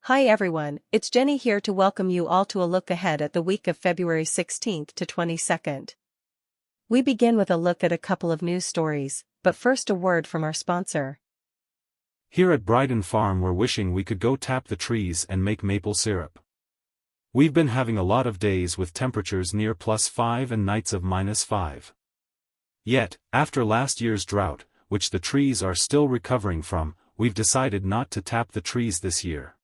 Hi everyone, it's Jenny here to welcome you all to a look ahead at the week of February 16th to 22nd. We begin with a look at a couple of news stories, but first a word from our sponsor. Here at Bryden Farm we're wishing we could go tap the trees and make maple syrup. We've been having a lot of days with temperatures near +5 and nights of -5. Yet, after last year's drought, which the trees are still recovering from, we've decided not to tap the trees this year.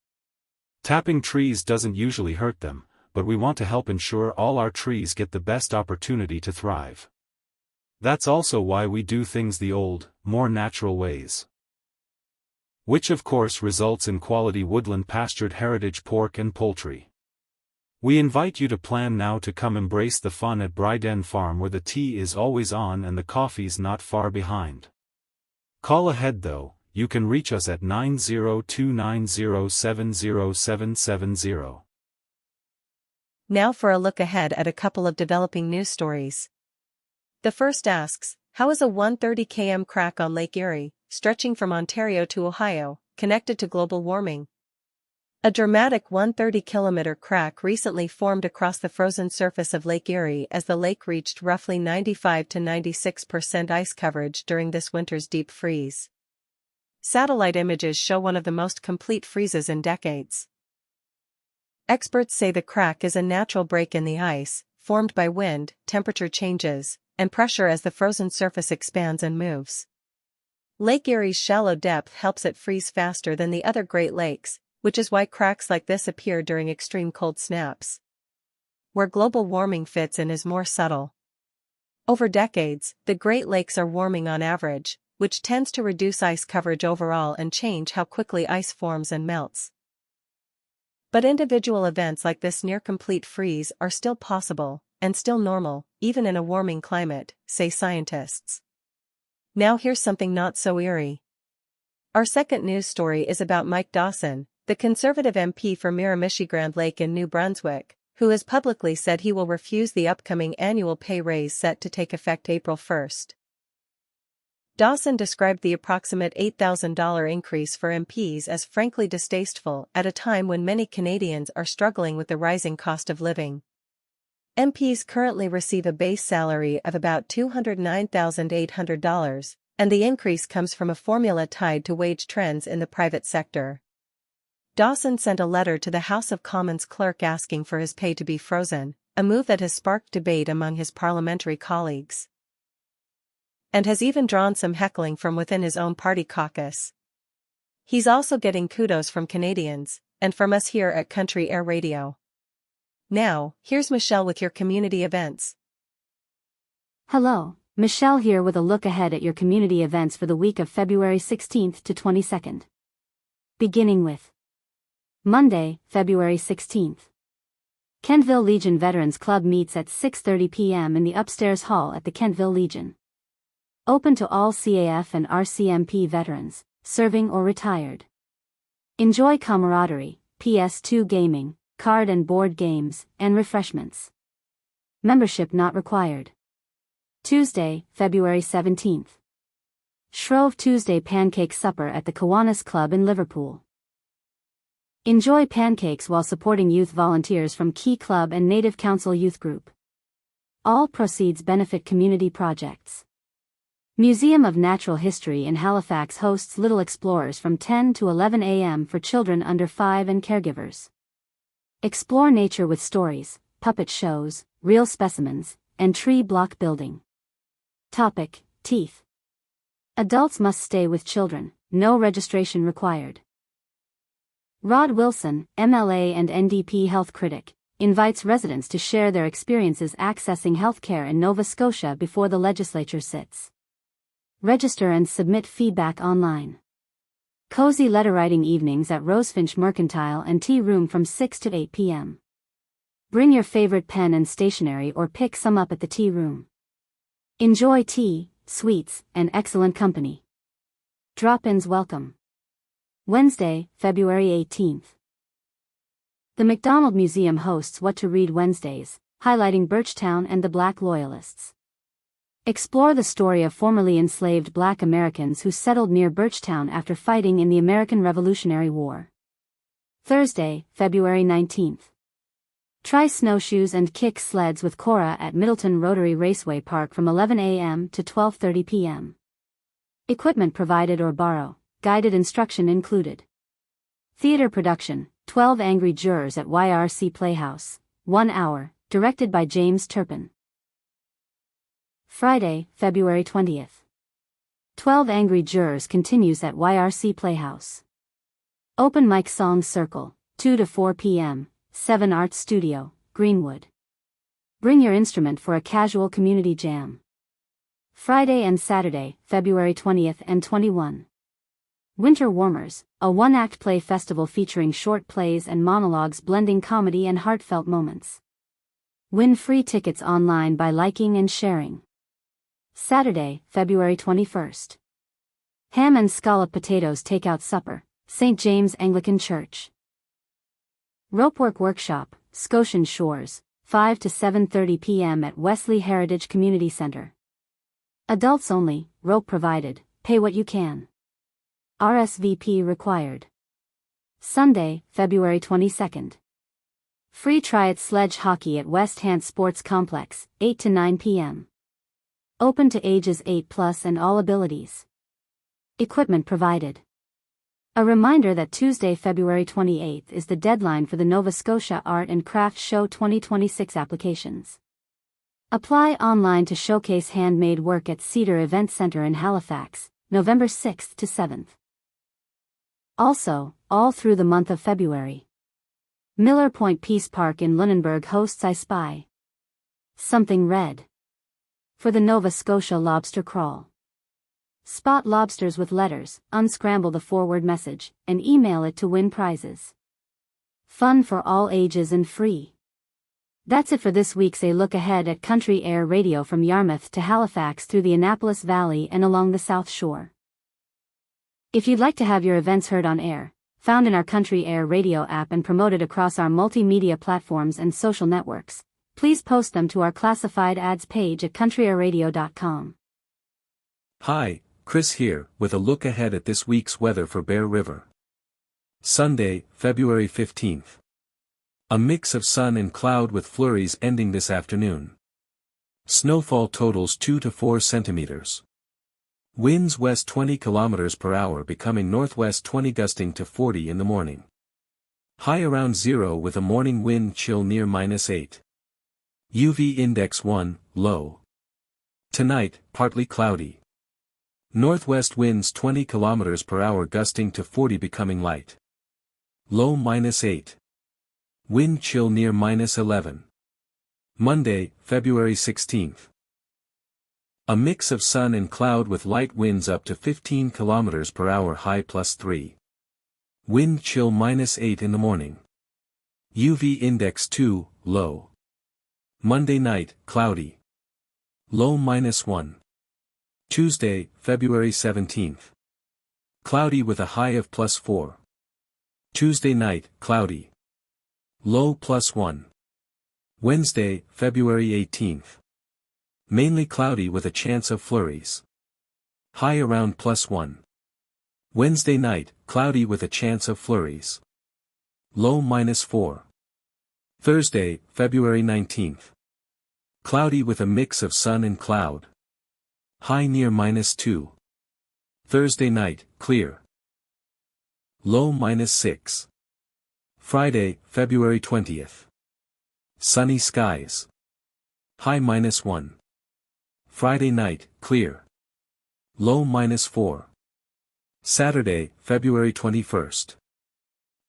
Tapping trees doesn't usually hurt them, but we want to help ensure all our trees get the best opportunity to thrive. That's also why we do things the old, more natural ways. Which of course results in quality woodland pastured heritage pork and poultry. We invite you to plan now to come embrace the fun at Bryden Farm, where the tea is always on and the coffee's not far behind. Call ahead though. You can reach us at 90290707770. Now for a look ahead at a couple of developing news stories. The first asks, how is a 130 km crack on Lake Erie, stretching from Ontario to Ohio, connected to global warming? A dramatic 130 km crack recently formed across the frozen surface of Lake Erie as the lake reached roughly 95 to 96% ice coverage during this winter's deep freeze. Satellite images show one of the most complete freezes in decades. Experts say the crack is a natural break in the ice, formed by wind, temperature changes, and pressure as the frozen surface expands and moves. Lake Erie's shallow depth helps it freeze faster than the other Great Lakes, which is why cracks like this appear during extreme cold snaps. Where global warming fits in is more subtle. Over decades, the Great Lakes are warming on average, which tends to reduce ice coverage overall and change how quickly ice forms and melts. But individual events like this near-complete freeze are still possible, and still normal, even in a warming climate, say scientists. Now here's something not so eerie. Our second news story is about Mike Dawson, the Conservative MP for Miramichi-Grand Lake in New Brunswick, who has publicly said he will refuse the upcoming annual pay raise set to take effect April 1st. Dawson described the approximate $8,000 increase for MPs as frankly distasteful at a time when many Canadians are struggling with the rising cost of living. MPs currently receive a base salary of about $209,800, and the increase comes from a formula tied to wage trends in the private sector. Dawson sent a letter to the House of Commons clerk asking for his pay to be frozen, a move that has sparked debate among his parliamentary colleagues. And has even drawn some heckling from within his own party caucus. He's also getting kudos from Canadians, and from us here at Country Air Radio. Now, here's Michelle with your community events. Hello, Michelle here with a look ahead at your community events for the week of February 16th to 22nd. Beginning with Monday, February 16th. Kentville Legion Veterans Club meets at 6:30 p.m. in the upstairs hall at the Kentville Legion. Open to all CAF and RCMP veterans, serving or retired. Enjoy camaraderie, PS2 gaming, card and board games, and refreshments. Membership not required. Tuesday, February 17th. Shrove Tuesday Pancake Supper at the Kiwanis Club in Liverpool. Enjoy pancakes while supporting youth volunteers from Key Club and Native Council Youth Group. All proceeds benefit community projects. Museum of Natural History in Halifax hosts Little Explorers from 10 to 11 a.m. for children under 5 and caregivers. Explore nature with stories, puppet shows, real specimens, and tree block building. Topic: Teeth. Adults must stay with children, no registration required. Rod Wilson, MLA and NDP health critic, invites residents to share their experiences accessing healthcare in Nova Scotia before the legislature sits. Register and submit feedback online. Cozy letter-writing evenings at Rosefinch Mercantile and Tea Room from 6 to 8 p.m. Bring your favorite pen and stationery or pick some up at the Tea Room. Enjoy tea, sweets, and excellent company. Drop-ins welcome. Wednesday, February 18th. The MacDonald Museum hosts What to Read Wednesdays, highlighting Birchtown and the Black Loyalists. Explore the story of formerly enslaved Black Americans who settled near Birchtown after fighting in the American Revolutionary War. Thursday, February 19th. Try snowshoes and kick sleds with Cora at Middleton Rotary Raceway Park from 11 a.m. to 12:30 p.m. Equipment provided or borrow, guided instruction included. Theater production, 12 Angry Jurors at YRC Playhouse, 1 hour, directed by James Turpin. Friday, February 20th. 12 Angry Jurors continues at YRC Playhouse. Open mic song circle, 2 to 4 p.m., 7 Arts Studio, Greenwood. Bring your instrument for a casual community jam. Friday and Saturday, February 20th and 21. Winter Warmers, a one-act play festival featuring short plays and monologues blending comedy and heartfelt moments. Win free tickets online by liking and sharing. Saturday, February 21st. Ham and scallop potatoes takeout supper, St. James Anglican Church. Ropework Workshop, Scotian Shores, 5 to 7:30 p.m. at Wesley Heritage Community Center. Adults only, rope provided, pay what you can. RSVP required. Sunday, February 22nd. Free try-it sledge hockey at West Hant Sports Complex, 8 to 9 p.m. Open to ages 8+ and all abilities. Equipment provided. A reminder that Tuesday, February 28th is the deadline for the Nova Scotia Art and Craft Show 2026 applications. Apply online to showcase handmade work at Cedar Event Center in Halifax, November 6th to 7th. Also, all through the month of February. Miller Point Peace Park in Lunenburg hosts I Spy Something Red for the Nova Scotia Lobster Crawl. Spot lobsters with letters, unscramble the forward message, and email it to win prizes. Fun for all ages and free. That's it for this week's A Look Ahead at Country Air Radio from Yarmouth to Halifax through the Annapolis Valley and along the South Shore. If you'd like to have your events heard on air, found in our Country Air Radio app and promoted across our multimedia platforms and social networks, please post them to our classified ads page at countryairradio.com. Hi, Chris here, with a look ahead at this week's weather for Bear River. Sunday, February 15th. A mix of sun and cloud with flurries ending this afternoon. Snowfall totals 2 to 4 centimeters. Winds west 20 km per hour becoming northwest 20 gusting to 40 in the morning. High around 0 with a morning wind chill near -8. UV index 1, low. Tonight, partly cloudy. Northwest winds 20 km per hour gusting to 40 becoming light. Low -8. Wind chill near -11. Monday, February 16th. A mix of sun and cloud with light winds up to 15 km per hour high +3. Wind chill -8 in the morning. UV index 2, low. Monday night, cloudy. Low -1. Tuesday, February 17th. Cloudy with a high of +4. Tuesday night, cloudy. Low +1. Wednesday, February 18th. Mainly cloudy with a chance of flurries. High around +1. Wednesday night, cloudy with a chance of flurries. Low -4. Thursday, February 19th. Cloudy with a mix of sun and cloud. High near -2. Thursday night, clear. Low -6. Friday, February 20th. Sunny skies. High -1. Friday night, clear. Low -4. Saturday, February 21st.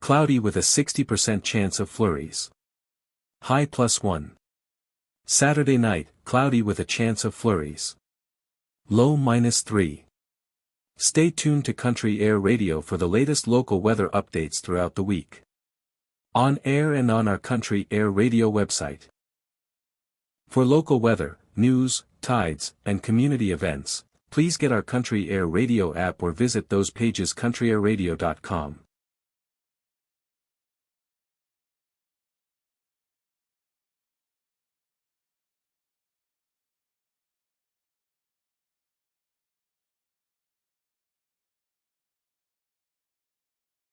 Cloudy with a 60% chance of flurries. High +1. Saturday night, cloudy with a chance of flurries. Low -3. Stay tuned to Country Air Radio for the latest local weather updates throughout the week. On air and on our Country Air Radio website. For local weather, news, tides, and community events, please get our Country Air Radio app or visit those pages countryairradio.com.